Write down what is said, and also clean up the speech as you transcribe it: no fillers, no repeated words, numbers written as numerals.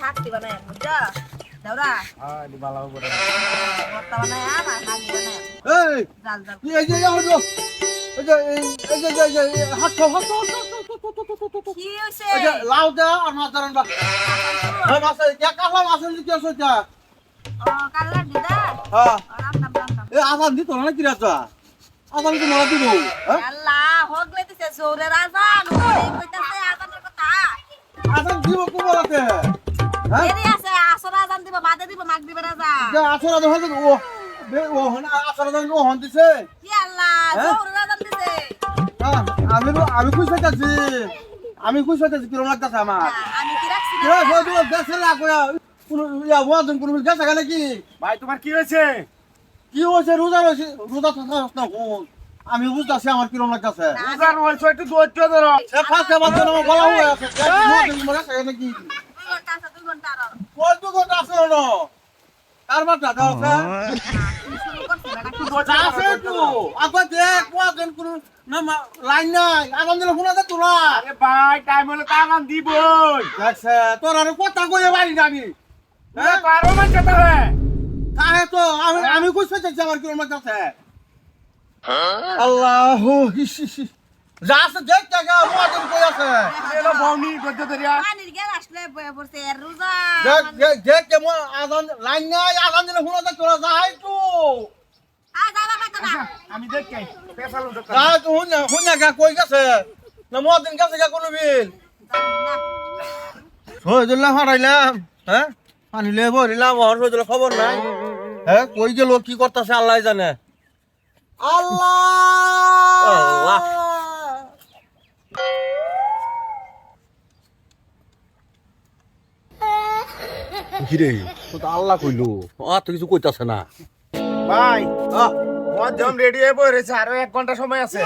হাত দিবা না বুঝছো দাওরা দি বালাও করে ভর্তা বানায় আমার হাগি বানায় এই জাল জাল এই যে হাত কি হইছে এই যে লাউ দে আর মাছ ধরেন বা এই মাছ কে কালা মাছ কি আছে এটা ও কাল্লা দিদা হ্যাঁ রান্না রান্না এই আজান দিত না কি রাজা আজান কি মারা দিব হ্যাঁ আল্লাহ হগলে দিছে জোরে রাজান ওরে কইতাছে আজানের কথা আজান দিব কো বলতে হ্যাঁ এরি আছে আসরা আজান দিব বাদে দিব মাগ দিবে রাজা যে আসরা তো হল ও হন আসরা তো ও হন দিছে কি আল্লাহ জোরে রাজান দিছে আমি খুশ হইতাছি আমি খুশ হইতাছি কিরম লাগতাছে আমার আমি কি রাখছি কে না হইতো দেশে লাগো কোন ইয়া ওয়াজন কোন গেছে গেলে কি ভাই তোমার কি হয়েছে কি হইছে রোজা থাকা না হন আমি বুঝতাছি আমার কিরম লাগতাছে উজার হইছে একটু ধৈর্য ধরো সে ফাঁসে বাদ আমার গলা হয়ে আছে মরে গেছে নাকি 2 ঘন্টা আছে 2 ঘন্টা আর কোন তো কথা আছে না কার বাটা দাও শুরু করছে বেটা আছে তো আগো দেখ ওয়াজন কোন না লাইন নাই আগাম দিলে ফোন আছে তোরা আরে ভাই টাইম হলে টাকা দিবই দেখছে তোর আর কথা কইতে পারি না আমি হ্যাঁ পারো না যেতে হবে কাহে তো আমি খুশ হইতাছি আমার কিরম লাগতাছে আল্লাহু হিসি যা আছে দেখ জায়গা ওয়াজন কই আছে এলো বউনি ধৈর্য ধরিয়া পানির গেল আসলে বয়ে পড়ছে এর রোজা দেখ কেমন আজান লাইন নাই আজান দিলে ফোন আছে তোরা যাই তো আ যাবা কত না আমি দেখকে পেছালো দোকান যা তো হুন গা কই গেছে না মদিন গেছে গা কোন বিল সইদুল্লাহ হারাইলাম হ্যাঁ পানি লয়ে ভরিলাম ওর সইদুল্লাহ খবর নাই হ্যাঁ কই গেল কি করতেছে আল্লাহ জানে আল্লাহ কিরে তো আল্লাহ কইলো তো কিছু কইতাছে না ভাই আহ মদ জম রেডি হয়ে পড়েছে আরো 1 ঘন্টা সময় আছে